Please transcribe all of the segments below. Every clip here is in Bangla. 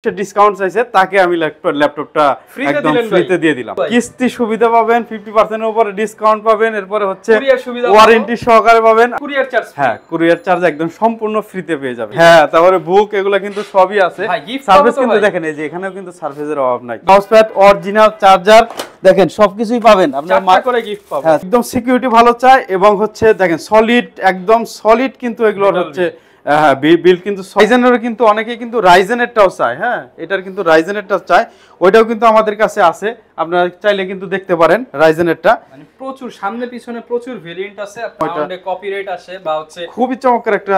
ডিসকাউন্ট চাইছে তাকে আমি ল্যাপটপটা একদম ফ্রিতে দিয়ে দিলাম। কিস্তি সুবিধা পাবেন, 50% এর উপরে ডিসকাউন্ট পাবেন, এরপরে হচ্ছে ওয়ারেন্টি সহকারে পাবেন, কুরিয়ার চার্জ, হ্যাঁ কুরিয়ার চার্জ একদম সম্পূর্ণ ফ্রিতে পেয়ে যাবেন। হ্যাঁ, তারপরে বুক এগুলা কিন্তু সবই আছে। সার্ভিস কিন্তু দেখেন এই যে এখানেও কিন্তু সার্ভিসের অভাব নাই। মাউসপ্যাড, অরিজিনাল চার্জার দেখেন সবকিছুই পাবেন আপনারা, মাত্র করে গিফট পাবেন। হ্যাঁ, একদম সিকিউরিটি ভালো চাই এবং হচ্ছে দেখেন সলিড, একদম সলিড কিন্তু এগুলোর হচ্ছে হ্যাঁ বিল কিন্তু রাইজেনের কিন্তু অনেকেই কিন্তু রাইজেনেরটাও চায়। হ্যাঁ, এটার কিন্তু রাইজেনেরটাও চায়, ওইটাও কিন্তু আমাদের কাছে আছে, আপনারা চাইলে কিন্তু দেখতে পারেন রাইজেনেরটা। মানে প্রচুর সামনে পিছনে প্রচুর ভেরিয়েন্ট আছে, পাউন্ডে কপিরাইট আছে বা হচ্ছে খুবই চমৎকার একটা।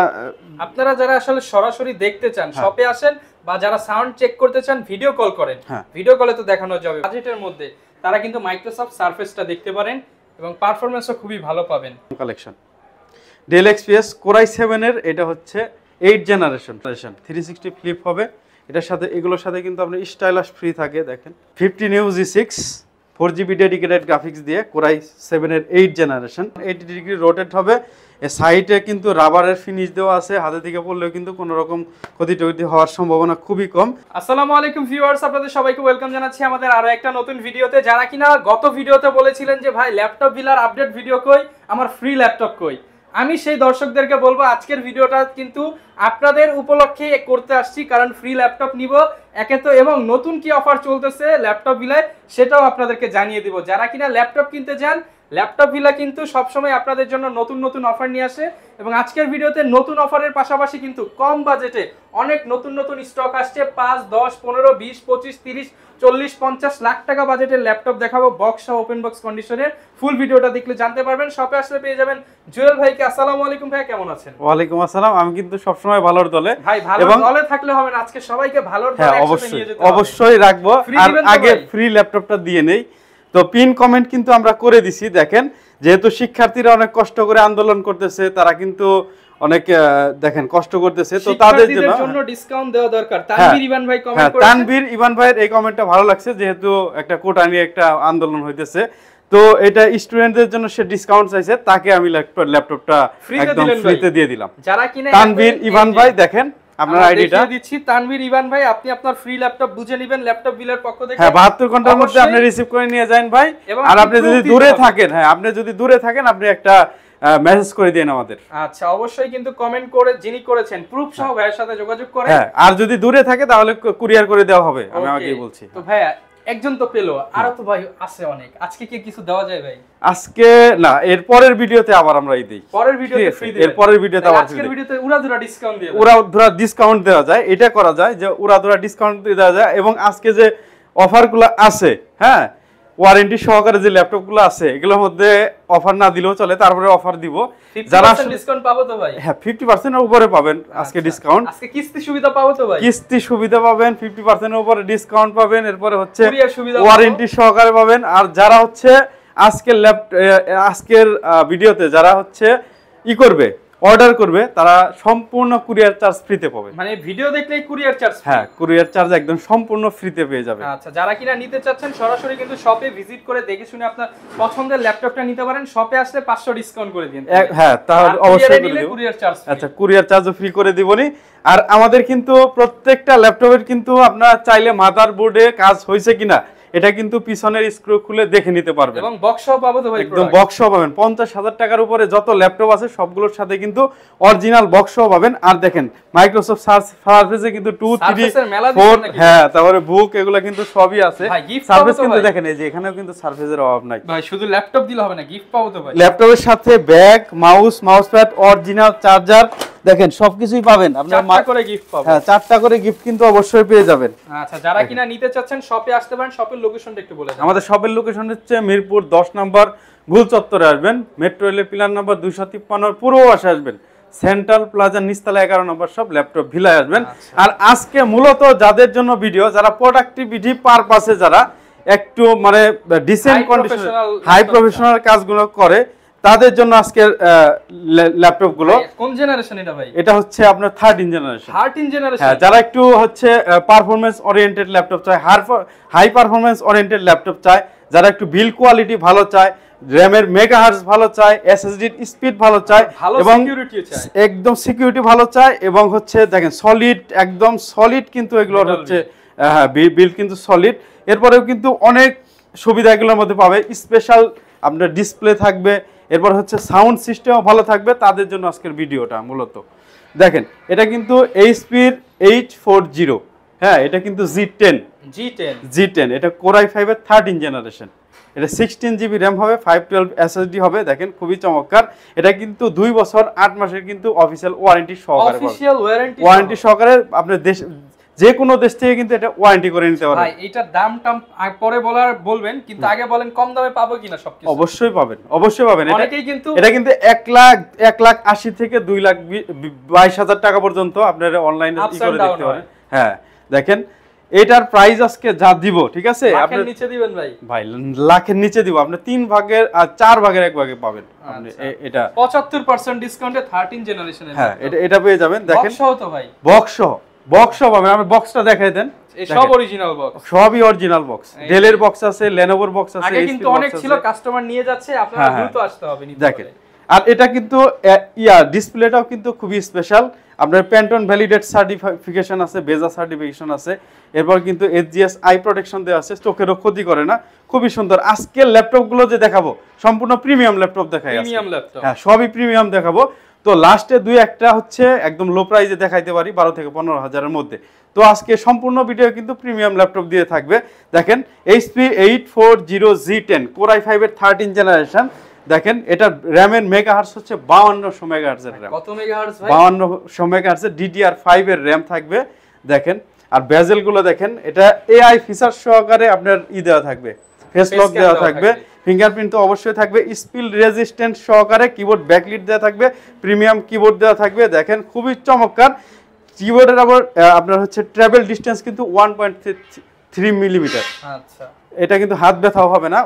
আপনারা যারা আসলে সরাসরি দেখতে চান শপে আসেন, বা যারা সাউন্ড চেক করতে চান ভিডিও কল করেন, ভিডিও কলে তো দেখানো যাবে। বাজেটের মধ্যে তারা কিন্তু মাইক্রোসফট সারফেসটা দেখতে পারেন এবং পারফরম্যান্সও খুবই ভালো পাবেন। কালেকশন ডেল এক্সপিএস কোরাই 7 এর, এটা হচ্ছে 8 জেনারেশন 360 ফ্লিপ হবে। এটার সাথে এগুলোর সাথে কিন্তু আপনার স্টাইলাস ফ্রি থাকে। দেখেন 15 UG6 4GB ডেডিকেটেড গ্রাফিক্স দিয়ে কোরাই 7 এর 8 জেনারেশন, 80 ডিগ্রি রোটেট হবে। এই সাইডে কিন্তু রাবারের ফিনিশ দেওয়া আছে, হাতে থেকে পড়লেও কিন্তু কোনো রকম ক্ষতি হওয়ার সম্ভাবনা খুবই কম। আসসালামু আলাইকুম ভিউয়ার্স, আপনাদের সবাইকে ওয়েলকাম জানাচ্ছি আমাদের আরো একটা নতুন ভিডিওতে। যারা কিনা গত ভিডিওতে বলেছিলেন যে ভাই ল্যাপটপ বিলার আপডেট ভিডিও কই, আমার ফ্রি ল্যাপটপ কই, আমি সেই দর্শকদেরকে বলবো আজকের ভিডিওটা কিন্তু আপনাদের উপলক্ষে করতে আসছি, কারণ ফ্রি ল্যাপটপ নিব একে তো, এবং নতুন কি অফার চলতেছে ল্যাপটপ বিলায় সেটাও আপনাদেরকে জানিয়ে দিব। যারা কিনা ল্যাপটপ কিনতে যান, ল্যাপটপ ভিলা কিন্তু সবসময় আপনাদের জন্য নতুন নতুন অফার নিয়ে আসে, এবং আজকের ভিডিওতে নতুন অফারের পাশাপাশি কিন্তু কম বাজেটে অনেক নতুন নতুন স্টক আসছে। 5, 10, 15, 20, 25, 30, 40, 50 লাখ টাকা বাজেটের ল্যাপটপ দেখাবো, বক্স সহ ওপেন বক্স কন্ডিশনের। ফুল ভিডিওটা দেখলে জানতে পারবেন। শপে আসলে পেয়ে যাবেন জুয়েল ভাইকে। আসসালামু আলাইকুম ভাই, কেমন আছেন? ওয়ালাইকুম আসসালাম। আমি কিন্তু সবসময় ভালোর দলে ভাই, ভালোর দলে থাকলে হবে না, আজকে সবাইকে ভালোর দলে একসাথে নিয়ে যেতে হবে। অবশ্যই রাখবো। আর আগে ফ্রি ল্যাপটপটা দিয়ে নেই তো পিন কমেন্ট কিন্তু আমরা করে দিছি। দেখেন যেহেতু শিক্ষার্থীরা অনেক কষ্ট করে আন্দোলন করতেছে, তারা কিন্তু অনেক দেখেন কষ্ট করতেছে, তো তাদের জন্য ডিসকাউন্ট দেওয়া দরকার। তানভীর ইভান ভাই কমেন্ট করেছেন। তানভীর ইভান ভাইয়ের এই কমেন্টটা ভালো লাগছে, যেহেতু একটা কোটা নিয়ে একটা আন্দোলন হইতেছে, তো এটা স্টুডেন্টদের জন্য সে ডিসকাউন্ট চাইছে, তাকে আমি ল্যাপটপটা একদম ফ্রিতে দিয়ে দিলাম। যারা কিনা তানভীর ইভান ভাই দেখেন আপনার আইডিটা দিচ্ছি, তানভীর ইভান ভাই, আপনি আপনার ফ্রি ল্যাপটপ বুঝে নেবেন ল্যাপটপ বিলের পক্ষ থেকে। হ্যাঁ, 72 ঘন্টার মধ্যে আপনি রিসিভ করে নিয়ে যান ভাই। আর আপনি যদি দূরে থাকেন, হ্যাঁ আপনি যদি দূরে থাকেন, আপনি একটা মেসেজ করে দেন আমাদের। আচ্ছা, অবশ্যই কিন্তু কমেন্ট করে যিনি করেছেন প্রুফ সহ ভাইয়ের সাথে যোগাযোগ করেন। হ্যাঁ, আর যদি দূরে থাকে তাহলে কুরিয়ার করে দেওয়া হবে, আমি আগেই বলছি। তো ভাই একজন তো পেলো, আরো তো ভাই আছে অনেক, আজকে কি কিছু দেওয়া যায় ভাই? আজকে না, এর পরের ভিডিওতে আবার আমরা দেই। পরের ভিডিওতে ফ্রি দেব। এর পরের ভিডিওতে আবার আজকের ভিডিওতে উড়াধুরা ডিসকাউন্ট দিয়ে উড়াধুরা ডিসকাউন্ট দেওয়া যায়, এটা করা যায় যে উড়াধুরা ডিসকাউন্ট দেওয়া যায়। এবং আজকে যে অফারগুলো আছে, হ্যাঁ ওয়ারেন্টি সহকারে যে ল্যাপটপগুলো আছে, এগুলোর মধ্যে অফার না দিলেও চলে, তারপরে অফার দিব। যারা ডিসকাউন্ট পাবো তো ভাই? হ্যাঁ, 50% এর উপরে পাবেন আজকে ডিসকাউন্ট। আজকে কিস্তি সুবিধা পাবো তো ভাই? কিস্তি সুবিধা পাবেন, 50% এর উপরে ডিসকাউন্ট পাবেন, এরপরে হচ্ছে কুরিয়ার সুবিধা, ওয়ারেন্টি সহকারে পাবেন। আর যারা হচ্ছে আজকের ভিডিওতে যারা হচ্ছে করবে, অর্ডার করবে, তারা সম্পূর্ণ কুরিয়ার চার্জ ফ্রিতে পাবে। মানে ভিডিও দেখলেই কুরিয়ার চার্জ? হ্যাঁ, কুরিয়ার চার্জ একদম সম্পূর্ণ ফ্রিতে পেয়ে যাবে। আচ্ছা, যারা কিনা নিতে চাচ্ছেন সরাসরি কিন্তু শপে ভিজিট করে দেখে শুনে আপনার পছন্দের ল্যাপটপটা নিতে পারেন। শপে আসলে 500 ডিসকাউন্ট করে দিন। হ্যাঁ, তাহলে অবশ্যই করে দেব। কুরিয়ার চার্জ, আচ্ছা কুরিয়ার চার্জও ফ্রি করে দিবনি। আর আমাদের কিন্তু প্রত্যেকটা ল্যাপটপের কিন্তু আপনারা চাইলে মাদারবোর্ডে কাজ হয়েছে কিনা এটা কিন্তু পিছনের স্ক্রু খুলে দেখে নিতে পারবেন। এবং বক্স সহ পাবো তো ভাই? একদম বক্স সহ পাবেন। 50,000 টাকার উপরে যত ল্যাপটপ আছে সবগুলোর সাথে কিন্তু অরিজিনাল বক্স সহ পাবেন। আর দেখেন মাইক্রোসফট সারফেসে কিন্তু 2, 3, 4, হ্যাঁ তারপরে বুক এগুলা কিন্তু সবই আছে। সারফেস কিন্তু দেখেন এই যে এখানেও কিন্তু সারফেসের অভাব নাই ভাই। শুধু ল্যাপটপ দিলে হবে না, গিফট পাবো তো ভাই? ল্যাপটপের সাথে ব্যাগ, মাউসপ্যাড, অরিজিনাল চার্জার দেখেন সবকিছুই পাবেন। আপনারা 4টা করে গিফট পাবেন। হ্যাঁ, 4টা করে গিফট কিন্তু অবশ্যই পেয়ে যাবেন। আচ্ছা, যারা কিনা নিতে চাচ্ছেন শপে আসতে পারেন। শপের লোকেশনটা একটু বলে দেন। আমাদের শপের লোকেশন হচ্ছে মিরপুর 10 নম্বর গুল চত্বরে আসবেন, মেট্রো রেলের পিলার নাম্বার 253 পূর্ব পাশে আসবেন, সেন্ট্রাল প্লাজা নিচতলা 11 নম্বর শপ ল্যাপটপ ভিলায় আসবেন। আর আজকে মূলত যাদের জন্য ভিডিও, যারা প্রোডাক্টিভিটি পারপাসে, যারা একটু মানে ডিসেন্ট কন্ডিশন হাই প্রফেশনাল কাজগুলো করে, তাদের জন্য আজকের ল্যাপটপ গুলো। কোন জেনারেশন এটা ভাই? এটা হচ্ছে আপনার 13 জেনারেশন। 13 জেনারেশন। হ্যাঁ, যারা একটু হচ্ছে পারফরম্যান্স ওরিয়েন্টেড ল্যাপটপ চায়, হাই পারফরম্যান্স ওরিয়েন্টেড ল্যাপটপ চায়, যারা একটু বিল্ড কোয়ালিটি ভালো চায়, র্যামের মেগাহার্টজ ভালো চায়, এসএসডির স্পিড ভালো চায় এবং একদম সিকিউরিটি ভালো চায় এবং হচ্ছে দেখেন সলিড, একদম সলিড কিন্তু এগুলোর হচ্ছে বিল কিন্তু সলিড। এরপরেও কিন্তু অনেক সুবিধা এগুলোর মধ্যে পাবে, স্পেশাল আপনার ডিসপ্লে থাকবে, এরপর হচ্ছে সাউন্ড সিস্টেমও ভালো থাকবে। তাদের জন্য আজকের ভিডিওটা মূলত দেখেন, এটা কিন্তু এইচপির 840, হ্যাঁ এটা কিন্তু G10, এটা Core i5 এর 13 জেনারেশন। এটা 16 জিবি র্যাম হবে, 512 এসএসডি হবে। দেখেন খুবই চমৎকার। এটা কিন্তু 2 বছর 8 মাসের কিন্তু অফিশিয়াল ওয়ারেন্টি সহকারে, ওয়ারেন্টি সহকারে আপনার দেশ যে কোনো দেশ থেকে কিন্তু এটা ওয়ারেন্টি করে নিতে পারবেন। ভাই এটার দাম পরে বলবেন, কিন্তু আগে বলেন কম দামে পাবো কিনা সবকিছু? অবশ্যই পাবেন, অবশ্যই পাবেন। অনেকেই কিন্তু এটা কিন্তু 1,80,000 থেকে 2,22,000 টাকা পর্যন্ত আপনারা অনলাইনে করে দেখতে পারেন। হ্যাঁ দেখেন এটার প্রাইস আজকে যা দিব, ঠিক আছে, লাখের নিচে দিবেন ভাই লাখের নিচে দিব। আপনি 3 ভাগের আর 4 ভাগের 1 ভাগে পাবেন আপনি। এটা 75% ডিসকাউন্টে 13 জেনারেশনের। হ্যাঁ এটা পেয়ে যাবেন। দেখেন বক্স সহ তো ভাই, বক্স পাবেন। আমি বক্সটা দেখাই দেন, এই সব অরিজিনাল বক্স, সবই অরিজিনাল বক্স। ডেলের বক্স আছে, লেনোভোর বক্স আছে। আগে কিন্তু অনেক ছিল, কাস্টমার নিয়ে যাচ্ছে, আপনারা দ্রুত আসতে হবে নিতে। দেখেন আর এটা কিন্তু ডিসপ্লেটাও কিন্তু খুবই স্পেশাল। আপনার প্যান্টন ভ্যালিডেট সার্টিফিকেশন আছে, বেজা সার্টিফিকেশন আছে, এরপর কিন্তু এসজিএস আই প্রোটেকশন দেওয়া আছে, চোখেরও ক্ষতি করে না। খুবই সুন্দর। আজকের ল্যাপটপগুলো যে দেখাবো সম্পূর্ণ প্রিমিয়াম ল্যাপটপ দেখাই, প্রিমিয়াম ল্যাপটপ, হ্যাঁ সবই প্রিমিয়াম দেখাবো। তো লাস্টে 2-1টা হচ্ছে একদম লো প্রাইসে দেখাইতে পারি, 12 থেকে 15 হাজারের মধ্যে। তো আজকে সম্পূর্ণ ভিডিও কিন্তু প্রিমিয়াম ল্যাপটপ দিয়ে থাকবে। দেখেন এইচপি 840G10 Core i5 এর 13 জেনারেশন। দেখেন এটা র্যামের মেগাহার্টজ হচ্ছে 5200 মেগাহার্টজের র্যাম। কত মেগাহার্টজ ভাই? 5200 মেগাহার্টজের DDR5 এর র্যাম থাকবে। দেখেন আর বেজেল গুলো দেখেন, এটা এআই ফিচার সহকারে আপনার দেওয়া থাকবে, ফেস লক দেওয়া থাকবে, ফিঙ্গারপ্রিন্ট তো অবশ্যই থাকবে, স্পিল রেজিস্ট্যান্ট সহকারে কিবোর্ড ব্যাকলিট দেওয়া থাকবে, প্রিমিয়াম কিবোর্ড দেওয়া থাকবে। দেখেন খুবই চমৎকার কিবোর্ডের। আবার আপনার হচ্ছে ট্রাভেল ডিসটেন্স কিন্তু 1.3 মিলিমিটার। আচ্ছা এটা কিন্তু হাত ব্যথাও হবে না।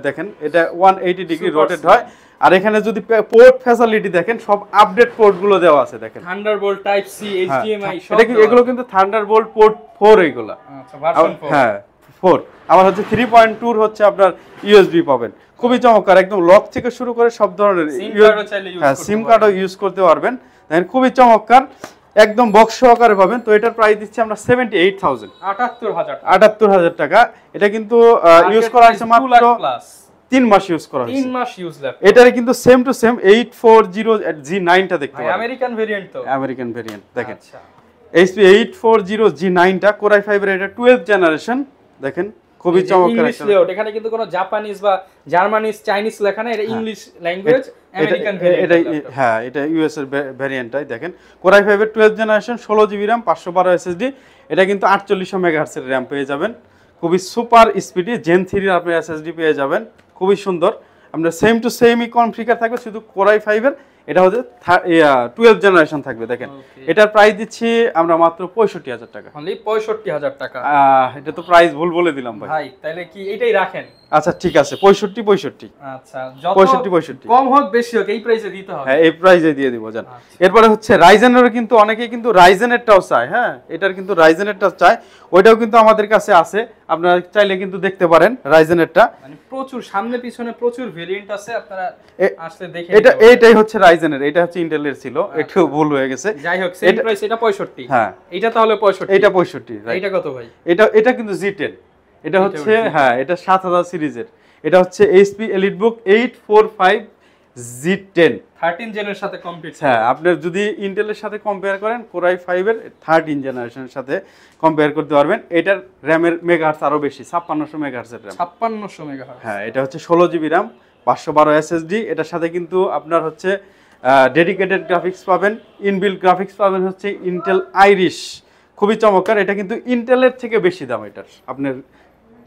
দেখেন এটা 180 ডিগ্রি রোটেট হয়। আর এখানে যদি পোর্ট ফ্যাসিলিটি দেখেন, সব আপডেট পোর্ট গুলো দেওয়া আছে। দেখেন থান্ডারবোল্ট, টাইপ সি, এইচডিএমআই সব। এগুলো কিন্তু থান্ডারবোল্ট পোর্ট 4 এগুলো। আচ্ছা ভার্সন 4। হ্যাঁ 4। আবার হচ্ছে 3.2 হচ্ছে আপনার ইউএসবি পাবেন। খুবই চমৎকার, একদম লক থেকে শুরু করে সব ধরনের সিম কার্ডও ইউজ করতে পারবেন। দেখেন খুবই চমৎকার, একদম বক্স সহকারে পাবেন। তো এটার প্রাইস দিচ্ছি আমরা 78,000, 78,000 টাকা। এটা কিন্তু ইউজ করা হয়েছে মাত্র 3 মাস ইউজ করা হয়েছে। 3 মাস ইউজ ল্যাপটপ। এটারে কিন্তু সেম টু সেম 840G9 টা দেখতে পাবেন, আমেরিকান ভেরিয়েন্ট তো, আমেরিকান ভেরিয়েন্ট। দেখেন আচ্ছা HP 840G9 টা Core i5 এর, এটা 12th জেনারেশন। দেখেন খুবই চমৎকার ইংলিশ লেআউট। এখানে কিন্তু কোনো জাপানিজ বা জার্মানিজ, চাইনিজ লেখা না, এটা ইংলিশ ল্যাঙ্গুয়েজ, আমেরিকান ভেরিয়েন্ট। হ্যাঁ এটা ইউএস এর ভেরিয়েন্টটাই। দেখেন Core i5 এর 12th generation, 16 GB RAM, 512 SSD. এটা কিন্তু 4800 মেগাহার্টজ এর RAM পেয়ে যাবেন। খুবই সুপার স্পিডি Gen 3 এর আপনি এসএসডি পেয়ে যাবেন। খুবই সুন্দর। আপনার সেম টু সেমই কনফিগার থাকবে, শুধু Core i5 এর এটা হচ্ছে 12th জেনারেশন থাকবে। দেখেন এটার প্রাইস দিচ্ছি আমরা মাত্র 65,000 টাকা। অনলি 65,000 টাকা। এটা তো প্রাইস ভুল বলে দিলাম ভাই। তাহলে কি এটাই রাখেন? আচ্ছা ঠিক আছে, 65। আচ্ছা যত 65 কম হোক বেশি হোক এই প্রাইসে দিতে হবে। হ্যাঁ এই প্রাইসে দিয়ে দিব জান। এরপরে হচ্ছে রাইজেনের, কিন্তু অনেকেই কিন্তু রাইজেনেরটাও চায়। হ্যাঁ এটার কিন্তু রাইজেনেরটাও চায়, ওইটাও কিন্তু আমাদের কাছে আছে, আপনারা চাইলে কিন্তু দেখতে পারেন রাইজেনেরটা। মানে প্রচুর সামনে পিছনে প্রচুর ভেরিয়েন্ট আছে, আপনারা আসলে দেখে। এইটাই হচ্ছে রাইজেনের, এটা হচ্ছে ইন্টেলের ছিল, একটু ভুল হয়ে গেছে। যাই হোক সেম প্রাইস, এটা 65। হ্যাঁ এটা তাহলে 65, এটা 65। এটা কত ভাই? এটা কিন্তু G10, এটা হচ্ছে হ্যাঁ এটা 7000 সিরিজের। এটা হচ্ছে HP EliteBook 845G10 13 জেনের সাথে কমপ্লিট। হ্যাঁ আপনি যদি ইন্টেলের সাথে কম্পেয়ার করেন, Core i5 এর 13 জেনারেশনের সাথে কম্পেয়ার করতে পারবেন। এটার র্যামের মেগাহার্টজ আরো বেশি, 5600 মেগাহার্টজের র্যাম। 5600 মেগাহার্টজ। হ্যাঁ এটা হচ্ছে 16 জিবি RAM, 512 এসএসডি। এটার সাথে কিন্তু আপনার হচ্ছে ডেডিকেটেড গ্রাফিক্স পাবেন, ইনবিল্ট গ্রাফিক্স পাবেন হচ্ছে ইন্টেল আইরিশ। খুবই চমৎকার। এটা কিন্তু ইন্টেলের থেকে বেশি দাম, এটার আপনার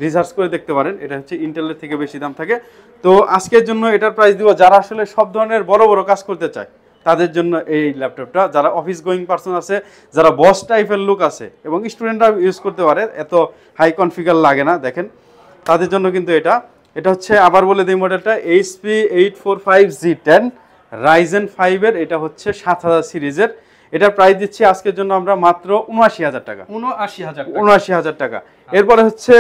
রিসার্চ করে দেখতে পারেন, এটা হচ্ছে ইন্টেলের থেকে বেশি দাম থাকে। তো আজকের জন্য এটার প্রাইস দিব যারা আসলে সব ধরনের বড় বড় কাজ করতে চায় তাদের জন্য এই ল্যাপটপটা। যারা অফিস গোয়িং পারসন আছে, যারা বস টাইপের লুক আছে এবং স্টুডেন্টরা ইউজ করতে পারে, এত হাই কনফিগার লাগে না, দেখেন তাদের জন্য কিন্তু এটা হচ্ছে, আবার বলে দিই মডেলটা, HP 845G10 Ryzen 5 এর। এটা হচ্ছে 7000 সিরিজের। এটার প্রাইস দিচ্ছি আজকের জন্য আমরা মাত্র ৭৯,০০০ টাকা। ৭৯,০০০ টাকা। এরপরে হচ্ছে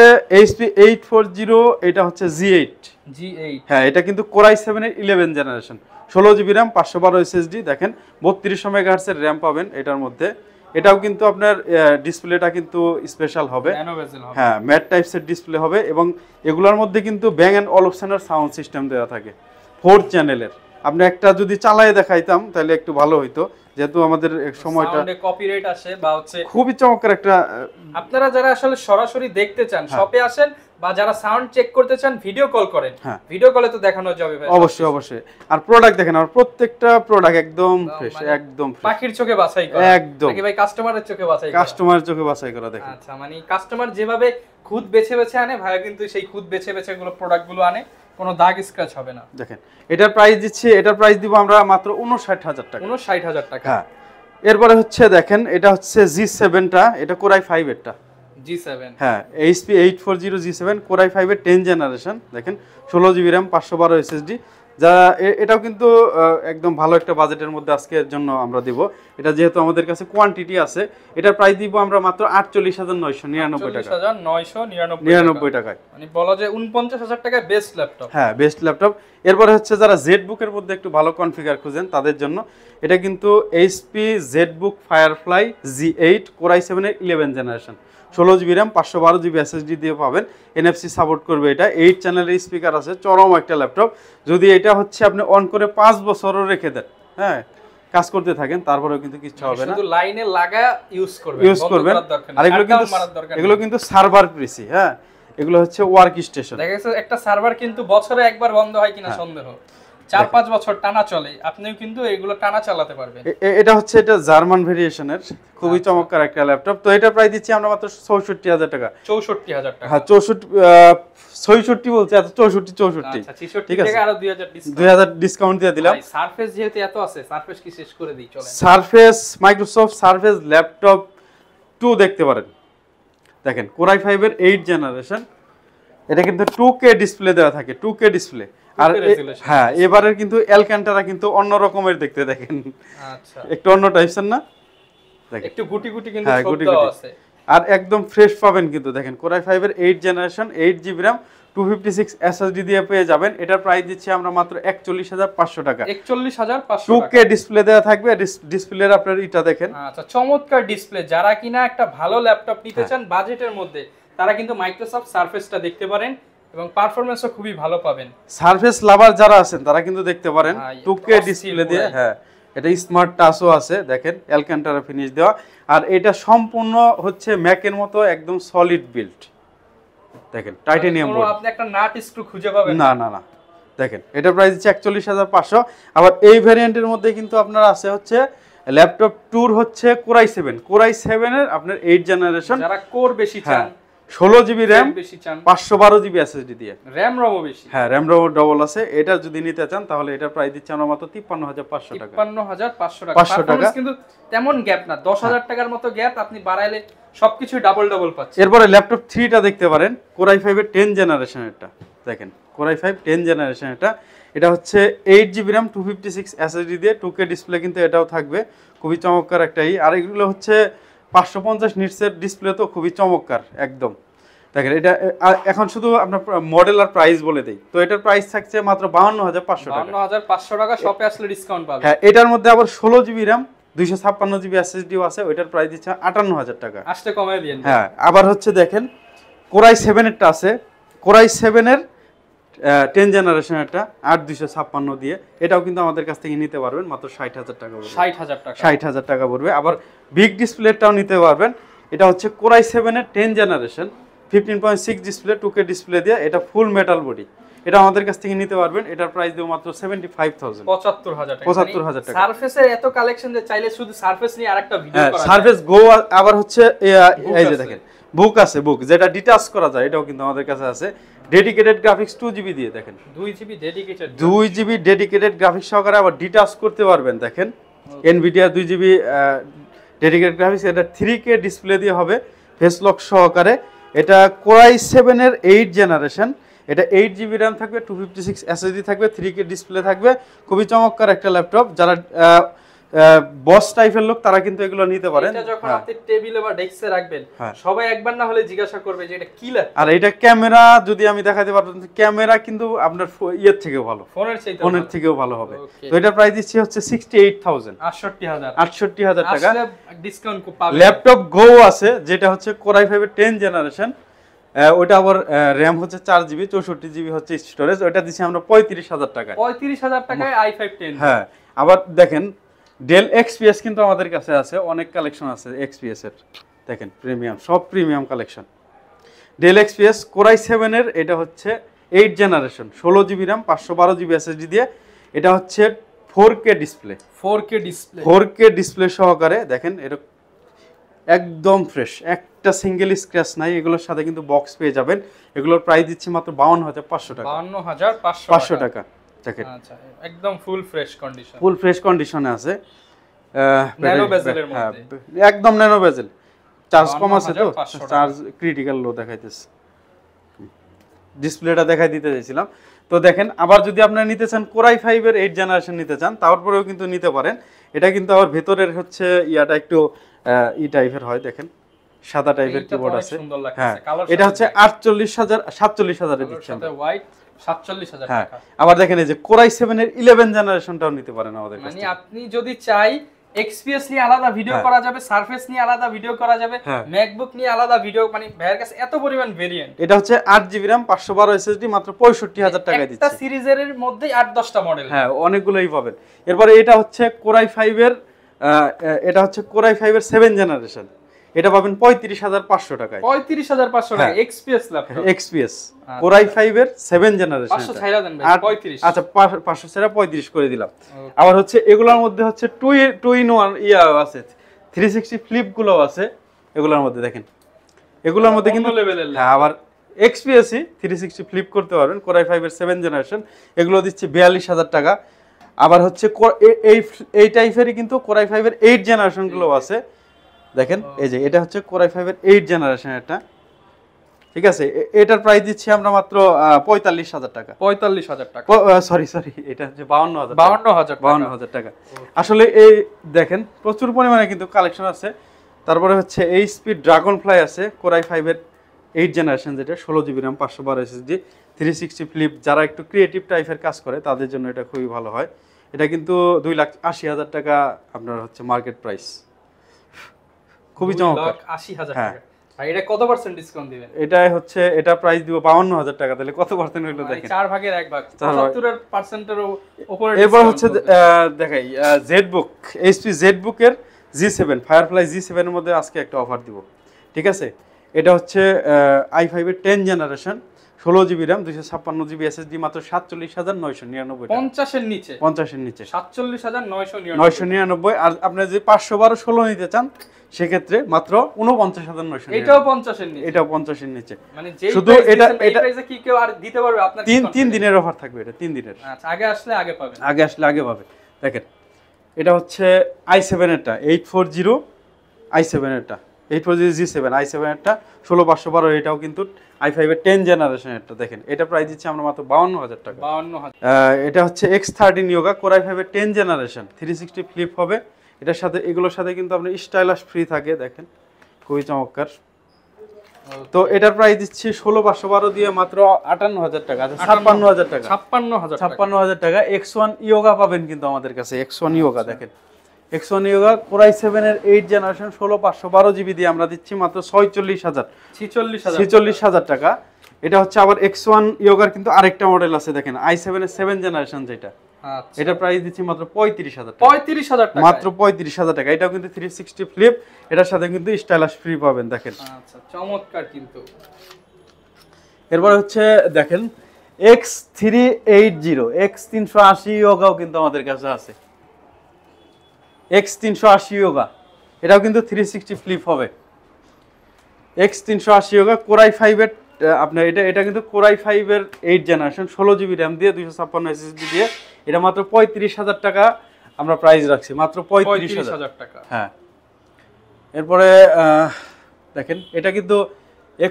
HP 840, এটা হচ্ছে G8। হ্যাঁ, এটা কিন্তু Core i7 এর 11 জেনারেশন, 16GB RAM, 512 SSD। দেখেন 3200 MHz এর RAM পাবেন এটার মধ্যে। এটাও কিন্তু আপনার ডিসপ্লেটা কিন্তু স্পেশাল হবে, হ্যাঁ ম্যাট টাইপসের ডিসপ্লে হবে এবং এগুলোর মধ্যে কিন্তু ব্যাং অ্যান্ড অলপশনের সাউন্ড সিস্টেম দেওয়া থাকে 4 চ্যানেলের। আপনি একটা যদি চালায় দেখাইতাম তাহলে একটু ভালো হইতো, যেহেতু আমাদের সময়টা সাউন্ডে কপিরাইট আসে বা হচ্ছে খুবই চমৎকার একটা। আপনারা যারা আসলে সরাসরি দেখতে চান শপে আসেন, বা যারা সাউন্ড চেক করতে চান ভিডিও কল করেন, ভিডিও কলে তো দেখানো যাবে ভাই অবশ্যই অবশ্যই। আর প্রোডাক্ট দেখেন, আর প্রত্যেকটা প্রোডাক্ট একদম ফ্রেশ, একদম পাখির চোখে বাছাই করা, একদম নাকি ভাই কাস্টমারের চোখে বাছাই করা? কাস্টমারের চোখে বাছাই করা। দেখেন আচ্ছা, মানে কাস্টমার যেভাবে খুদ বেছে বেছে আনে, ভাই কিন্তু সেই খুদ বেছে বেছে গুলো প্রোডাক্টগুলো আনে, কোনো দাগ স্ক্র্যাচ হবে না। দেখেন এটার প্রাইস দিচ্ছি, এটার প্রাইস দিব আমরা মাত্র ৫৯,০০০ টাকা। ৫৯,০০০ টাকা। হ্যাঁ, এরপরে হচ্ছে দেখেন এটা হচ্ছে G7টা, এটা Core i5 এরটা। G7, হ্যাঁ HP 840 G7 Core i5 এর 10 জেনারেশন। দেখেন 16GB RAM, 512 SSD। যা এটাও কিন্তু একদম ভালো একটা বাজেটের মধ্যে আজকের জন্য আমরা দিব। এটা যেহেতু আমাদের কাছে কোয়ান্টিটি আছে, এটার প্রাইস দিব আমরা মাত্র ৪৮,৯৯৯ টাকা। ৪৮,৯৯৯ টাকায়, মানে বলা যায় ৪৯,০০০ টাকায় বেস্ট ল্যাপটপ। হ্যাঁ বেস্ট ল্যাপটপ। এরপরে হচ্ছে যারা ZBook এর মধ্যে একটু ভালো কনফিগার খুঁজেন তাদের জন্য এটা কিন্তু HP ZBook Firefly G8 Core i7 এর 11 generation, 16GB RAM, 512GB SSD দিয়ে পাবেন। NFC সাপোর্ট করবে এটা, 8 চ্যানেলের স্পিকার আছে, চরম একটা ল্যাপটপ। যদি এটা হচ্ছে আপনি অন করে 5 বছরও রেখে দেন, হ্যাঁ কাজ করতে থাকেন, তারপরেও কিন্তু কিছু হবে না, শুধু লাইনে লাগা ইউজ করবেন। আর এগুলো কিন্তু সার্ভার পিসি, হ্যাঁ এগুলো হচ্ছে ওয়ার্ক স্টেশন। দেখা গেছে একটা সার্ভার কিন্তু বছরে একবার বন্ধ হয় কিনা সন্দেহ, 4-5 বছর টানা চলে, আপনিও কিন্তু এগুলো টানা চালাতে পারবেন। এটা হচ্ছে এটা জার্মান ভেরিয়েশনের খুবই চমৎকার একটা ল্যাপটপ। তো এটা প্রাইস দিচ্ছি আমরা মাত্র ৬৪,০০০ টাকা। ৬৪,০০০ টাকা। হ্যাঁ ৬৪ বলছে, এত ৬৪। আচ্ছা ৬৬ টাকা আরো ২০০০ ডিসকাউন্ট দিয়ে দিলাম। সারফেস যেহেতু এত আছে, সারফেস কি শেষ করে দিই চলে। সারফেস, মাইক্রোসফট সারফেস ল্যাপটপ 2 দেখতে পারেন। দেখেন Core i5 এর 8 জেনারেশন, এটা কিন্তু 2K ডিসপ্লে দেওয়া থাকে, 2K ডিসপ্লে। আর হ্যাঁ এবারের কিন্তু অ্যালক্যান্টারা কিন্তু অন্য রকমের দেখতে, দেখেন আচ্ছা একটু অন্য টাইপসের না, দেখেন একটু গুটি গুটি কিন্তু শব্দ আছে, আর একদম ফ্রেশ পাবেন কিন্তু। দেখেন Core i5 এর 8 জেনারেশন, 8GB RAM, 256 SSD দিয়ে পেয়ে যাবেন। এটার প্রাইস দিচ্ছি আমরা মাত্র ৪১,৫০০ টাকা। ৪১,৫০০ 2K ডিসপ্লে দেওয়া থাকবে, ডিসপ্লের আপনার এটা দেখেন। আচ্ছা চমৎকার ডিসপ্লে। যারা কিনা একটা ভালো ল্যাপটপ নিতে চান বাজেটের মধ্যে, তারা কিন্তু মাইক্রোসফট সারফেসটা দেখতে পারেন এবং পারফরম্যান্সও খুবই ভালো পাবেন। সারফেস লাভার যারা আছেন তারা কিন্তু দেখতে পারেন 2K ডিসপ্লে দিয়ে। হ্যাঁ এটা স্মার্ট টাচও আছে, দেখেন অ্যালক্যান্টারা ফিনিশ দেওয়া। আর এটা সম্পূর্ণ হচ্ছে ম্যাকের মতো একদম সলিড বিল্ড, দেখেন টাইটানিয়াম বোর্ড, আপনি একটা নাট স্ক্রু খুঁজে পাবেন না না না। দেখেন এটা প্রাইস হচ্ছে ৪১,৫০০। আবার এই ভ্যারিয়েন্টের মধ্যে কিন্তু আপনার আছে হচ্ছে ল্যাপটপ টুর হচ্ছে Core i7 এর আপনার 8 জেনারেশন, যারা কোর বেশি চান, 16GB RAM, 512GB SSD দিয়ে, RAM রমও বেশি, হ্যাঁ RAM রম ডবল আছে। এটা যদি নিতে চান তাহলে এটা প্রাইস দিচ্ছি আমরা মাত্র ৫৩,৫০০ টাকা। ৫৩,৫০০ টাকা। পারফরম্যান্স কিন্তু তেমন গ্যাপ না, ১০,০০০ টাকার মতো গ্যাপ, আপনি বাড়াইলে সবকিছু ডাবল ডাবল পাচ্ছেন। এরপরে ল্যাপটপ 3টা দেখতে পারেন, Core i5 এর 10 জেনারেশন এটা। দেখেন Core i5 10 জেনারেশন এটা হচ্ছে 8GB RAM, 256 SSD দিয়ে, 2K ডিসপ্লে কিন্তু এটাও থাকবে, খুবই চমৎকার একটাই। আর এগুলো হচ্ছে ৫৫০ নিটসের ডিসপ্লে, তো খুবই চমৎকার একদম। দেখেন এটা এখন শুধু আপনার মডেল আর প্রাইস বলে দেই, তো এটার প্রাইস থাকছে মাত্র ৫২,৫০০ টাকা। ৫২,৫০০ টাকা, শপে আসলে ডিসকাউন্ট পাবেন। হ্যাঁ এটার মধ্যে আবার 16GB RAM, 256GB SSDও আছে, ওইটার প্রাইস দিচ্ছে ৫৮,০০০ টাকা। আসতে কমায় দিয়েন। হ্যাঁ আবার হচ্ছে দেখেন Core i7 এরটা আছে, Core i7 এর 10 জেনারেশন এটা ৮২৫৬ দিয়ে, এটাও কিন্তু আমাদের কাছ থেকে নিতে পারবেন মাত্র ৬০,০০০ টাকা পড়বে। ৬০,০০০ টাকা পড়বে। আবার বিগ ডিসপ্লেটাও নিতে পারবেন, এটা হচ্ছে Core i7 এর 10 জেনারেশন, 15.6 ডিসপ্লে, 2K ডিসপ্লে দিয়ে, এটা ফুল মেটাল বডি, এটা আমাদের কাছ থেকে নিতে পারবেন। এটার প্রাইস দেব মাত্র 75,000, ৭৫,০০০ টাকা। সারফেসের এত কালেকশন যে চাইলে শুধু সারফেস নিয়ে আরেকটা ভিডিও করা যায়। সারফেস গো। আবার হচ্ছে এই যে দেখেন বুক আছে, বুক যেটা ডিটাচ করা যায়, এটাও কিন্তু আমাদের কাছে আছে। ডেডিকেটেড গ্রাফিক্স 2GB দিয়ে, দেখেন 2GB ডেডিকেটেড গ্রাফিক্স সহকারে আবার ডিটাচ করতে পারবেন। দেখেন NVIDIA 2GB ডেডিকেটেড গ্রাফিক্স, এটা 3K ডিসপ্লে দিয়ে হবে, ফেস লক সহকারে। এটা Core i7 এর 8 জেনারেশন, এটা 8GB RAM থাকবে, 256 SSD থাকবে, 3K ডিসপ্লে থাকবে, খুবই চমৎকার একটা ল্যাপটপ। যারা বস টাইপের লোক তারা কিন্তু এগুলো নিতে পারেন। এটা যখন আপনি টেবিলে বা ডেস্কে রাখবেন সবাই একবার না হলে জিজ্ঞাসা করবে যে এটা কি ল্যাপটপ। আর এটা ক্যামেরা যদি আমি দেখাতে পারতাম, ক্যামেরা কিন্তু আপনার ইয়ের থেকেও ভালো, ফোনের থেকেও ভালো হবে। তো এটা প্রাইস দিচ্ছি হচ্ছে 68000, 68000 টাকা। আসলে ডিসকাউন্ট পাবেন। ল্যাপটপ গো আছে যেটা হচ্ছে Core i5 এর 10 জেনারেশন, ওটা আবার র‍্যাম হচ্ছে 4GB, 64GB হচ্ছে স্টোরেজ। ওটা দিচ্ছি আমরা 35000 টাকায়। 35000 টাকায় i5 10। হ্যাঁ, আবার দেখেন ডেল XPS কিন্তু আমাদের কাছে আছে, অনেক কালেকশন আছে XPS এর। দেখেন প্রিমিয়াম, সব premium collection. Dell XPS Core i7 এর, এটা হচ্ছে 8 generation, 16GB RAM, 512GB SSD দিয়ে। এটা হচ্ছে 4K ডিসপ্লে, 4K ডিসপ্লে সহকারে। দেখেন এটা একদম ফ্রেশ, একটা সিঙ্গেল স্ক্র্যাচ নাই। এগুলোর সাথে কিন্তু বক্স পেয়ে যাবেন। এগুলোর প্রাইস দিচ্ছি মাত্র 52500 টাকা। 52500 টাকা। দেখেন আচ্ছা, একদম ফুল ফ্রেশ কন্ডিশনে আছে। ন্যানো বেজেলের মধ্যে, একদম ন্যানো বেজেল। চার্জ কম আছে তো, চার্জ ক্রিটিক্যাল লো দেখাইতেছে। ডিসপ্লেটা দেখাই দিতে চাইছিলাম। তো দেখেন, আবার যদি আপনারা নিতে চান Core i5 এর 8 জেনারেশন নিতে চান, তারপরেও কিন্তু নিতে পারেন। এটা কিন্তু আবার ভেতরের হচ্ছে ইয়াটা একটু ই টাইপের হয়, দেখেন সাদা টাইপের কিবোর্ড আছে। হ্যাঁ, এটা হচ্ছে 47,000 এর দিচ্ছি আমরা, হোয়াইট 47,000 হ্যাঁ। টাকা। আবার দেখেন এই যে Core i7 এর 11 জেনারেশনটাও নিতে পারেন আমাদের কাছে। মানে আপনি যদি চাই XPS নিয়ে আলাদা ভিডিও করা যাবে, সারফেস নিয়ে আলাদা ভিডিও করা যাবে, ম্যাকবুক নিয়ে আলাদা ভিডিও, মানে ভাইয়ের কাছে এত পরিমাণ ভেরিয়েন্ট। এটা হচ্ছে 8GB RAM, 512 SSD, মাত্র 65000 টাকায় দিচ্ছি। একটা সিরিজের মধ্যে 8-10টা মডেল, হ্যাঁ, অনেকগুলোই পাবেন। এরপরে এটা হচ্ছে Core i5 এর, এটা হচ্ছে Core i5 এর 7 জেনারেশন। এটা পাবেন 35500 টাকায়। 35500 টাকা XPS laptop, XPS Core i5 এর 7 জেনারেশন। 500 ছাইরা দেন ভাই, 35। আচ্ছা, 500 ছাইরা 35 করে দিলাম। আবার হচ্ছে এগুলোর মধ্যে হচ্ছে 2 in 1 ইয়া আছে, 360 ফ্লিপ গুলো আছে এগুলোর মধ্যে। দেখেন এগুলোর মধ্যে কিন্তু লেভেলের, হ্যাঁ, আবার XPS 360 ফ্লিপ করতে পারবেন। Core i5 এর 7 জেনারেশন, এগুলো দিচ্ছে 42000 টাকা। আবার হচ্ছে এই টাইপেরই কিন্তু Core i5 এর 8 জেনারেশন গুলো আছে। দেখেন এই যে এটা হচ্ছে Core i5 এর 8 জেনারেশন এটা, ঠিক আছে। এটার প্রাইস দিচ্ছি আমরা মাত্র 45000 টাকা। 45000 টাকা, সরি এটা হচ্ছে 52000 টাকা। আসলে এই দেখেন প্রচুর পরিমাণে কিন্তু কালেকশন আছে। তারপরে হচ্ছে HP Dragonfly আছে Core i5 এর 8 জেনারেশন, যেটা 16GB RAM, 512 SSD, 360 ফ্লিপ। যারা একটু ক্রিয়েটিভ টাইপের কাজ করে তাদের জন্য এটা খুবই ভালো হয়। এটা কিন্তু 2,80,000 টাকা আপনার হচ্ছে মার্কেট প্রাইস। খুবই চমৎকার, 2,80,000 টাকা। ভাই এটা কত পার্সেন্ট ডিসকাউন্ট দিবেন? এটা প্রাইস দিব 52000 টাকা। তাহলে কত পার্সেন্ট হইলো দেখেন, 4 ভাগের 1 ভাগ, 75% এর উপরে। এরপর হচ্ছে দেখাই ZBook, HP ZBook এর G7, Firefly G7 এর মধ্যে আজকে একটা অফার দিব, ঠিক আছে। এটা হচ্ছে i5 এর 10 generation, 16GB RAM, 256GB SSD, মাত্র 47,999 টাকা। 50 এর নিচে 47,999। আর আপনি যদি 512/16 নিতে চান সেক্ষেত্রে মাত্র 49,999। এটাও 50 এর নিচে, এটাও 50 এর নিচে। মানে যেই শুধু এটা প্রাইসে কি কেউ আর দিতে পারবে আপনার? 3 দিনের অফার থাকবে, এটা 3 দিনের। আচ্ছা, আগে আসলে আগে পাবেন, আগে পাবে। দেখেন এটা হচ্ছে i7 এরটা, 840 i7 এরটা, 840 G7 i7 এরটা, 16512। এটাও কিন্তু i5 এর 10 জেনারেশন এরটা। দেখেন এটা প্রাইস দিচ্ছি আমরা মাত্র 52000 টাকা। 52000। এটা হচ্ছে X13 Yoga Core i5 এর 10 জেনারেশন, 360 ফ্লিপ হবে। এটার সাথে এগুলোর সাথে কিন্তু আপনার স্টাইলাস ফ্রি থাকে। দেখেন খুবই চমৎকার। তো এটার প্রাইস দিচ্ছি 16512 দিয়ে মাত্র 58000 টাকা। আচ্ছা, 56000 টাকা, 56000 টাকা। X1 Yoga পাবেন কিন্তু আমাদের কাছে, X1 Yoga। দেখেন X1 Yoga Core i7 এর 8 জেনারেশন, 16512GB দিয়ে আমরা দিচ্ছি মাত্র 46,000 টাকা। এটা হচ্ছে আবার X1 Yoga কিন্তু আরেকটা মডেল আছে, দেখেন i7 এর 7 জেনারেশন যেটা। আচ্ছা, এটা প্রাইস দিচ্ছি মাত্র 35000 টাকা। 35000 টাকা, মাত্র 35000 টাকা। এটাও কিন্তু 360 ফ্লিপ, এটার সাথে কিন্তু স্টাইলাস ফ্রি পাবেন। দেখেন আচ্ছা, চমৎকার কিন্তু। এরপর হচ্ছে দেখেন X380 X380 Yogaও কিন্তু আমাদের কাছে আছে। X380 Yoga এটাও কিন্তু 360 ফ্লিপ হবে। X380 Yoga Core i5 এর আপনার এটা কিন্তু Core i5 এর 8 জেনারেশন, 16GB RAM দিয়ে, 256 SSD দিয়ে। এটা মাত্র 35000 টাকা আমরা প্রাইস রাখছি, মাত্র 35000 টাকা। হ্যাঁ। এরপরে দেখেন এটা কিন্তু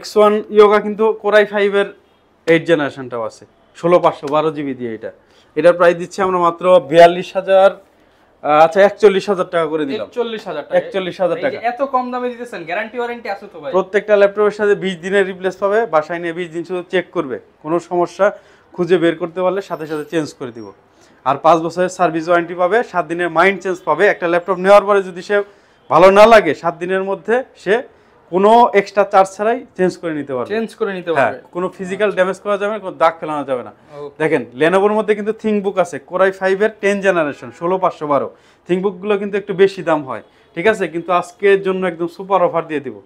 X1 Yoga কিন্তু Core i5 এর 8 জেনারেশনটাও আছে, 16512GB দিয়ে। এটার প্রাইস দিচ্ছি আমরা মাত্র আচ্ছা 41,000 টাকা করে দিলাম। 41,000 টাকা। 41,000 টাকা। এত কম দামে দিতেছেন, গ্যারান্টি ওয়ারেন্টি আছে তো ভাই? প্রত্যেকটা ল্যাপটপের সাথে 20 দিনের রিপ্লেস পাবে, বাসায় নিয়ে 20 দিন শুধু চেক করবে, কোনো সমস্যা খুঁজে বের করতে পারলে সাথে সাথে চেঞ্জ করে দিব। আর 5 বছরের সার্ভিস ওয়ারেন্টি পাবে, 7 দিনের মাইন্ড চেঞ্জ পাবে। একটা ল্যাপটপ নেওয়ার পরে যদি সে ভালো না লাগে 7 দিনের মধ্যে সে কোনো এক্সট্রা চার্জ ছাড়াই চেঞ্জ করে নিতে পারবে। হ্যাঁ, কোনো ফিজিক্যাল ড্যামেজ করা যাবে না, কোনো দাগ ফেলানো যাবে না। দেখেন লেনোভোর মধ্যে কিন্তু থিংকবুক আছে, কোরাই 5 এর 10 জেনারেশন 16512। থিংকবুকগুলো কিন্তু একটু বেশি দাম হয়, ঠিক আছে, কিন্তু আজকের জন্য একদম সুপার অফার দিয়ে দিব।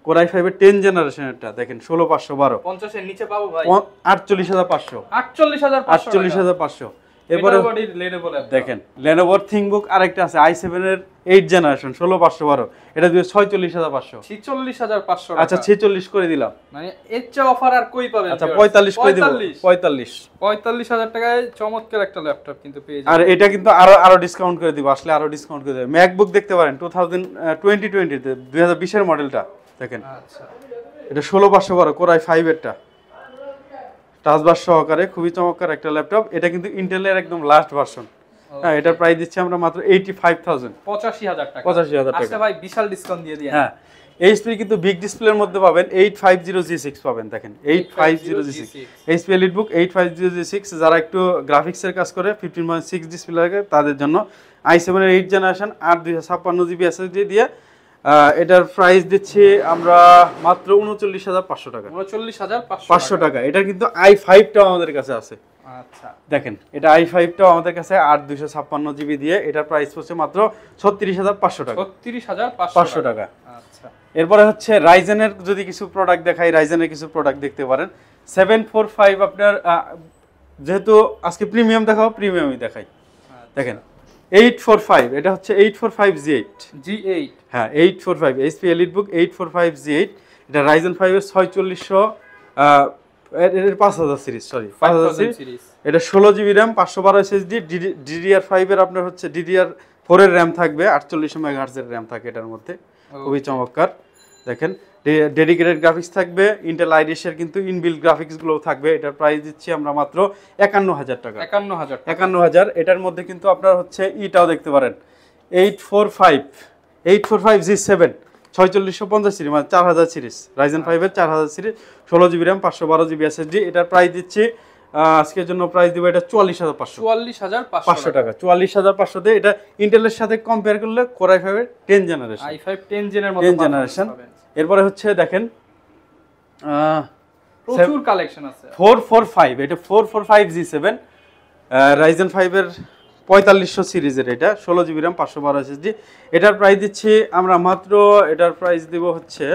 কোরাই 5 এর 10 জেনারেশনটা দেখেন 16512, 50 এর নিচে পাবো ভাই 48,500। 48,500। এরপরে দেখেন লেনোভোর থিংকবুক আরেকটা আছে i7 এর 8 জেনারেশন 16512, এটা দিয়ে 46,500। 46,500 আচ্ছা 46 করে দিলাম, মানে এর চেয়ে অফার আর কই পাবেন? আচ্ছা 45 করে দিব। 45,000 টাকায় চমৎকার একটা ল্যাপটপ কিন্তু পেয়ে যাবেন। আর এটা কিন্তু আরো ডিসকাউন্ট করে দিব, আসলে আরো ডিসকাউন্ট করে দেব। ম্যাকবুক দেখতে পারেন 2020 তে 2020 এর মডেলটা দেখেন। আচ্ছা এটা 16512 কোরাই 5 এরটা, টাচবার সহকারে খুবই চমৎকার একটা ল্যাপটপ। এটা কিন্তু ইন্টেলের একদম লাস্ট ভার্সন। হ্যাঁ, এটার প্রাইস দিচ্ছি আমরা মাত্র 85,000। 85,000 টাকা। 85,000 টাকা। আচ্ছা ভাই বিশাল ডিসকাউন্ট দিয়ে দিন। হ্যাঁ, এইচপি কিন্তু বিগ ডিসপ্লের মধ্যে পাবেন 850G6 পাবেন, দেখেন 850G6 এইচপি এলিটবুক 850G6। যারা একটু গ্রাফিক্সের কাজ করে 15.6 ডিসপ্লে লাগে তাদের জন্য i7 এর 8 জেনারেশন 256GB SSD দিয়ে এটার প্রাইস দিচ্ছি আমরা মাত্র 39,500 টাকা। 39,500 টাকা। এটা কিন্তু i5টাও আমাদের কাছে আছে। আচ্ছা দেখেন এটা i5টাও আমাদের কাছে 256GB দিয়ে, এটার প্রাইস হচ্ছে মাত্র 36,500 টাকা। 36,500 টাকা। আচ্ছা, এরপরে হচ্ছে রাইজেনের যদি কিছু প্রোডাক্ট দেখাই, রাইজেনের কিছু প্রোডাক্ট দেখতে পারেন। 745 আপনার, যেহেতু আজকে প্রিমিয়াম দেখাবো প্রিমিয়ামই দেখাই। দেখেন 845, এটা হচ্ছে 845G8। হ্যাঁ 845 এইচপি এলিটবুক 845G8। এটা রাইজেন 5 এর 4600 এর 5000 সিরিজ, সরি 5000 সিরিজ। এটা 16GB RAM 512 SSD, DDR5 এর আপনার হচ্ছে DDR4 এর RAM থাকবে, 4800 MHz এর RAM থাকে এটার মধ্যে, খুবই চমৎকার। দেখেন ডেডিকেটেড গ্রাফিক্স থাকবে, ইন্টেল আইরিশ এর কিন্তু ইনবিল্ট গ্রাফিক্স গুলো থাকবে। এটার প্রাইস দিচ্ছি আমরা মাত্র 51,000 টাকা। 51,000। এটার মধ্যে কিন্তু আপনার হচ্ছে ইটাও দেখতে পারেন 845G7 4650 সিরিজ, মানে 4000 সিরিজ, রাইজেন 5 এর 4000 series 16GB RAM 512GB SSD। এটার প্রাইস দিচ্ছি আজকের জন্য প্রাইস দিব এটা 44,500 টাকা। 44,500 তে এটা ইন্টেলের সাথে কম্পেয়ার করলে কোরাই 5 এর 10 জেনারেশন, i5 10 জেনের মতো 10 জেনারেশন। এরপরে হচ্ছে দেখেন প্রচুর কালেকশন আছে। 445, এটা 445G7 রাইজেন 5 এর 4500 সিরিজের, এটা 16GB RAM 512 SSD। এটার প্রাইস দিচ্ছি আমরা মাত্র, এটার প্রাইস দিব হচ্ছে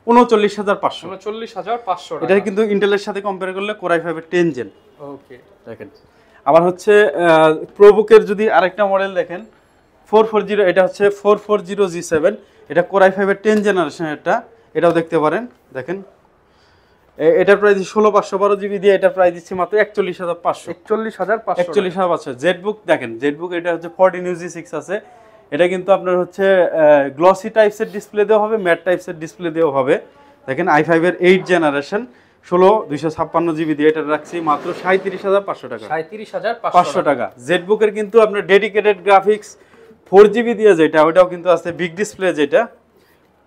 39,500। 39,500 এটা কিন্তু ইন্টেলের সাথে কম্পেয়ার করলে কোরাই 5 এর 10 জেন। ওকে দেখেন আবার হচ্ছে প্রোবুকের যদি আরেকটা মডেল দেখেন 440, এটা হচ্ছে 440G7, এটা কোরাই 5 এর 10 জেনারেশন। এটাও দেখতে পারেন। দেখেন এটার প্রাইস 16/512GB দিয়ে, এটার প্রাইস দিচ্ছি মাত্র 41,500। 41,500। জেডবুক দেখেন, জেডবুক এটা হচ্ছে 14UG6 আছে। এটা কিন্তু আপনার হচ্ছে গ্লসি টাইপসের ডিসপ্লে দেওয়া হবে, ম্যাট টাইপসের ডিসপ্লে দেওয়া হবে। দেখেন i5 এর 8 জেনারেশন 256GB দিয়ে, এটা রাখছি মাত্র 37,500 টাকা। 37,500 টাকা। জেডবুকের কিন্তু আপনার ডেডিকেটেড গ্রাফিক্স 4GB দিয়ে যেটা, ওটাও কিন্তু আছে বিগ ডিসপ্লে, যেটা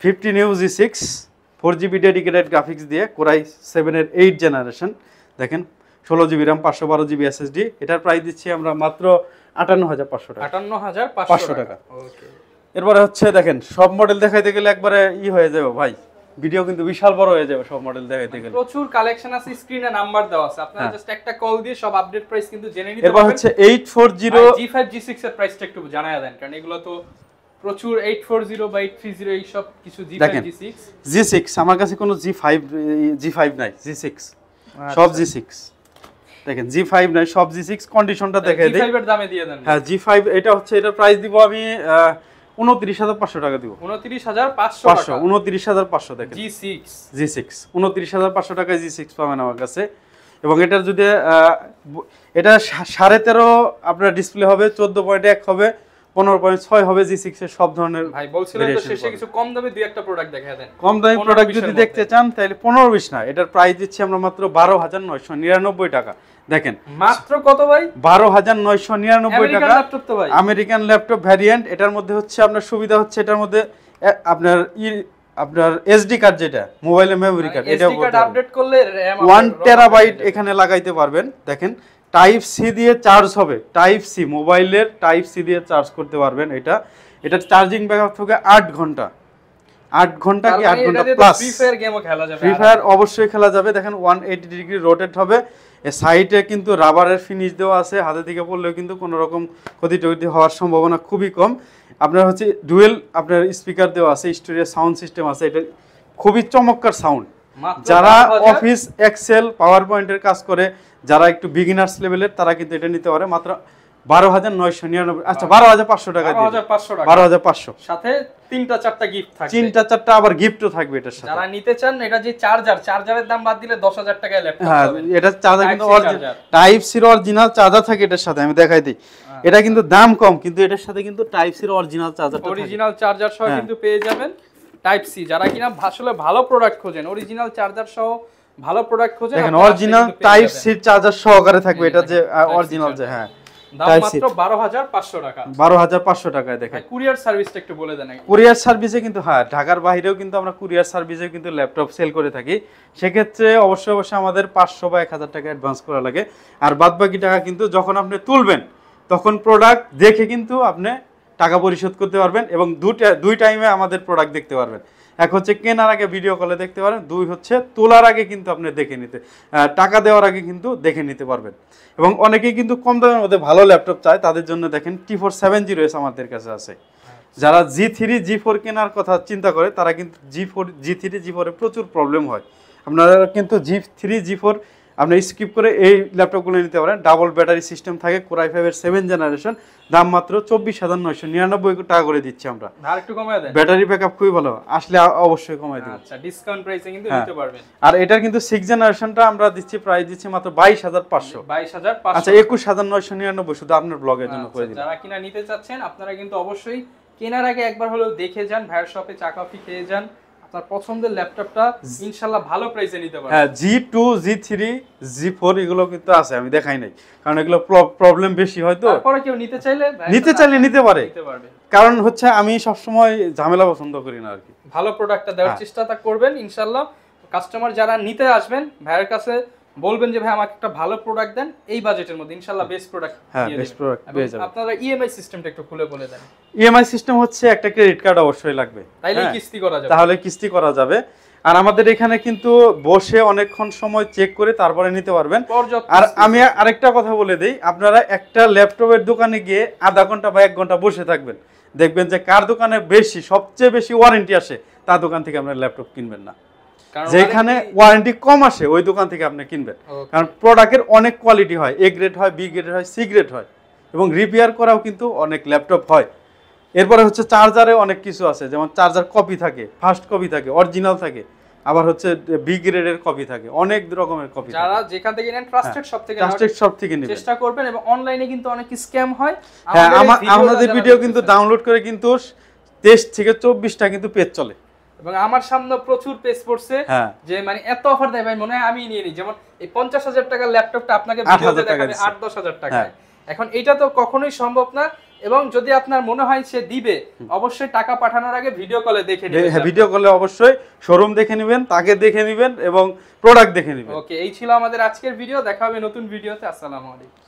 15UG6 4GB ডেডিকেটেড গ্রাফিক্স দিয়ে কোরাই 7 এর 8 জেনারেশন। দেখেন 16GB RAM 512GB SSD। এটার প্রাইস দিচ্ছি আমরা মাত্র 58,500 টাকা। 58,500 টাকা। ওকে। এরপরে হচ্ছে দেখেন সব মডেল দেখাইতে গেলে একবারে হয়ে যাবে ভাই, ভিডিও কিন্তু বিশাল বড় হয়ে যাবে সব মডেল দেখাইতে গেলে। প্রচুর কালেকশন আছে, স্ক্রিনে নাম্বার দেওয়া আছে, আপনারা জাস্ট একটা কল দিয়ে সব আপডেট প্রাইস কিন্তু জেনে নিতে পারবেন। এরপর হচ্ছে 840 G5 G6 এর প্রাইসটা একটু জানায়া দেন, কারণ এগুলো তো প্রচুর 840 বা 830 এই সব কিছু। G5 G6 আমার কাছে কোনো G5 নাই, G6 সব G6। দেখেন G5 নাই, সব G6। কন্ডিশনটা দেখাই দেই, G5 এর দামে দিয়ে দেন। হ্যাঁ G5 এটা হচ্ছে, এটার প্রাইস দিব আমি 29,500 টাকা দিব। 29,500 টাকা। 29,500 দেখেন G6 29,500 টাকায় G6 পাবেন আমার কাছে। এবং এটার যদি এটা 13.5 আপনার ডিসপ্লে হবে, 14.1 হবে, 15.6 হবে G6 এর সব ধরনের। ভাই বলছিলেন তো শেষে কিছু কম দামে দুই একটা প্রোডাক্ট দেখায় দেন। কম দামি প্রোডাক্ট যদি দেখতে চান তাহলে 15-20 না, এটার প্রাইস দিচ্ছি আমরা মাত্র 12,999 টাকা। দেখেন মাত্র কত ভাই? 12,999 টাকা আমেরিকান ল্যাপটপ ভ্যারিয়েন্ট। এটার মধ্যে হচ্ছে আপনার সুবিধা হচ্ছে এটার মধ্যে আপনার এসডি কার্ড, যেটা মোবাইলে মেমরি কার্ড, এটা আপডেট করলে 1 টেরাবাইট এখানে লাগাইতে পারবেন। দেখেন টাইপ সি দিয়ে চার্জ হবে, টাইপ সি মোবাইলের টাইপ সি দিয়ে চার্জ করতে পারবেন। এটা চার্জিং ব্যাকআপ থাকে 8 ঘন্টা, 8 ঘন্টা কি 8 ঘন্টা প্লাস। ফ্রি ফায়ার গেমও খেলা যাবে, ফ্রি ফায়ার অবশ্যই খেলা যাবে। দেখেন 180 ডিগ্রি রোটেট হবে, এই সাইডে কিন্তু রাবারের ফিনিশ দেওয়া আছে, হাতে থেকে পড়লেও কিন্তু কোনো রকম ক্ষতি হওয়ার সম্ভাবনা খুবই কম। আপনার হচ্ছে ডুয়েল আপনার স্পিকার দেওয়া আছে, স্টোরিও সাউন্ড সিস্টেম আছে, এটা খুবই চমৎকার সাউন্ড। যারা অফিস এক্সেল পাওয়ার পয়েন্টের কাজ করে, যারা একটু বিগিনার্স লেভেলের, তারা কিন্তু এটা নিতে পারে মাত্র 12,999, আচ্ছা 12,500 টাকা দিয়ে। 12,500 সাথে 3-4টা গিফট থাকবে, 3-4টা আবার গিফটও থাকবে এটার সাথে। যারা নিতে চান, এটা যে চার্জারের দাম বাদ দিলে 10,000 টাকায় ল্যাপটপ পাবেন। এটা চার্জার কিন্তু টাইপ সি অরিজিনাল চার্জার থাকে এটার সাথে, আমি দেখাই দিই। এটা কিন্তু দাম কম, কিন্তু এটার সাথে কিন্তু টাইপ সি অরিজিনাল চার্জার সহ কিন্তু পেয়ে যাবেন। টাইপ সি যারা কিনা আসলে ভালো প্রোডাক্ট খোঁজেন, অরিজিনাল চার্জার সহ ভালো প্রোডাক্ট খোঁজেন, দেখেন অরিজিনাল টাইপ সি চার্জার সহকারে থাকবে। এটা যে অরিজিনাল যে দাম মাত্র 12,500 টাকা। 12,500 টাকায়। দেখেন কুরিয়ার সার্ভিসটা একটু বলে দেন। কুরিয়ার সার্ভিসে কিন্তু ঢাকার বাইরেও কিন্তু আমরা কুরিয়ার সার্ভিসে কিন্তু ল্যাপটপ সেল করে থাকি। সেক্ষেত্রে অবশ্যই আমাদের 500 বা 1,000 টাকা অ্যাডভান্স করা লাগে। আর বাদবাকি টাকা কিন্তু যখন আপনি তুলবেন তখন প্রোডাক্ট দেখে কিন্তু আপনি টাকা পরিশোধ করতে পারবেন, এবং দুই টাইমে আমাদের প্রোডাক্ট দেখতে পারবেন। এক হচ্ছে কেনার আগে ভিডিও কলে দেখতে পারেন, দুই হচ্ছে তোলার আগে কিন্তু আপনি টাকা দেওয়ার আগে কিন্তু দেখে নিতে পারবেন। এবং অনেকেই কিন্তু কম দামের মধ্যে ভালো ল্যাপটপ চায়, তাদের জন্য দেখেন T470S আমাদের কাছে আছে। যারা G3 G4 কেনার কথা চিন্তা করে, তারা কিন্তু G3 G4 এ প্রচুর প্রবলেম হয়। আপনারা কিন্তু G3 G4 আপনি স্কিপ করে এই ল্যাপটপগুলো নিতে পারেন। ডাবল ব্যাটারি সিস্টেম থাকে, Core i5 এর 7 জেনারেশন, দাম মাত্র 24,999 টাকা করে দিচ্ছি আমরা। আর একটু কমায় দেন, ব্যাটারি ব্যাকআপ খুবই ভালো, আসলে অবশ্যই কমায় দেব। আচ্ছা, ডিসকাউন্ট প্রাইসে কিন্তু নিতে পারবেন। আর এটার কিন্তু 6 জেনারেশনটা আমরা প্রাইস দিচ্ছি মাত্র 22,500। 22,500, আচ্ছা 21,999 শুধু আপনার ব্লগের জন্য করে দিলাম। যারা কিনা নিতে চাচ্ছেন, আপনারা কিন্তু অবশ্যই কেনার আগে একবার হলেও দেখে যান, ভাইয়ের শপে চা কফি খেয়ে যান, আপনার পছন্দের ল্যাপটপটা ইনশাআল্লাহ ভালো প্রাইসে নিতে পারবেন। হ্যাঁ, G2 G3 G4 এগুলো কিন্তু আছে, আমি দেখাই নাই কারণ এগুলো প্রবলেম বেশি হয়। তো তারপরে কেউ নিতে চাইলে নিতে পারে, কারণ হচ্ছে আমি সব সময় ঝামেলা পছন্দ করি না আর কি। ভালো প্রোডাক্টটা দেওয়ার চেষ্টাটা করবেন ইনশাআল্লাহ। কাস্টমার যারা নিতে আসবেন, ভাইয়ের কাছে বলবেন যে ভাই আমাকে একটা ভালো প্রোডাক্ট দেন এই বাজেটের মধ্যে, ইনশাআল্লাহ বেস্ট প্রোডাক্ট পেয়ে যাবেন। আপনারা ইএমআই সিস্টেমটা একটু খুলে বলে দেন। ইএমআই সিস্টেম হচ্ছে একটা ক্রেডিট কার্ড অবশ্যই লাগবে, তাহলে কিস্তি করা যাবে। আর আমাদের এখানে কিন্তু বসে অনেকক্ষণ সময় চেক করে তারপরে নিতে পারবেন। আর আমি আরেকটা কথা বলে দেই, আপনারা একটা ল্যাপটপের দোকানে গিয়ে আধা ঘন্টা বা 1 ঘন্টা বসে থাকবেন, দেখবেন যে কার দোকানে সবচেয়ে বেশি ওয়ারেন্টি আসে তার দোকান থেকে আপনারা ল্যাপটপ কিনবেন না। যেখানে ওয়ারেন্টি কম আসে ওই দোকান থেকে আপনি কিনবেন, কারণ প্রোডাক্টের অনেক কোয়ালিটি হয়, এ গ্রেড হয়, বি গ্রেড হয়, সি গ্রেড হয়, এবং রিপেয়ার করাও কিন্তু অনেক ল্যাপটপ হয়। এরপরে হচ্ছে চার্জারে অনেক কিছু আছে, যেমন চার্জার কপি থাকে, ফার্স্ট কপি থাকে, অরিজিনাল থাকে, আবার হচ্ছে বি গ্রেডের কপি থাকে, অনেক রকমের কপি। যারা যেখান থেকে নেন ট্রাস্টেড শপ থেকে নেবেন, চেষ্টা করবেন। এবং অনলাইনে কিন্তু অনেক স্ক্যাম হয়। হ্যাঁ, আমাদের ভিডিও কিন্তু ডাউনলোড করে কিন্তু 23 থেকে 24টা কিন্তু পেজ চলে, এবং আমার সামনে প্রচুর পেজ পড়ছে যে মানে এত অফার দেয় ভাই, মনে হয় আমি নিয়ে নিই। যেমন এই 50,000 টাকার ল্যাপটপটা আপনাকে ভিডিওতে দেখাবে 8-10,000 টাকায়। এখন এটা তো কখনোই সম্ভব না, এবং যদি আপনার মনে হয় সে দিবে, অবশ্যই টাকা পাঠানোর আগে ভিডিও কলে দেখে নেবেন। হ্যাঁ, ভিডিও কলে অবশ্যই শোরুম দেখে নেবেন, তাকে দেখে নেবেন এবং প্রোডাক্ট দেখে নেবেন। ওকে, এই ছিল আমাদের আজকের ভিডিও। দেখা হবে নতুন ভিডিওতে। আসসালামু আলাইকুম।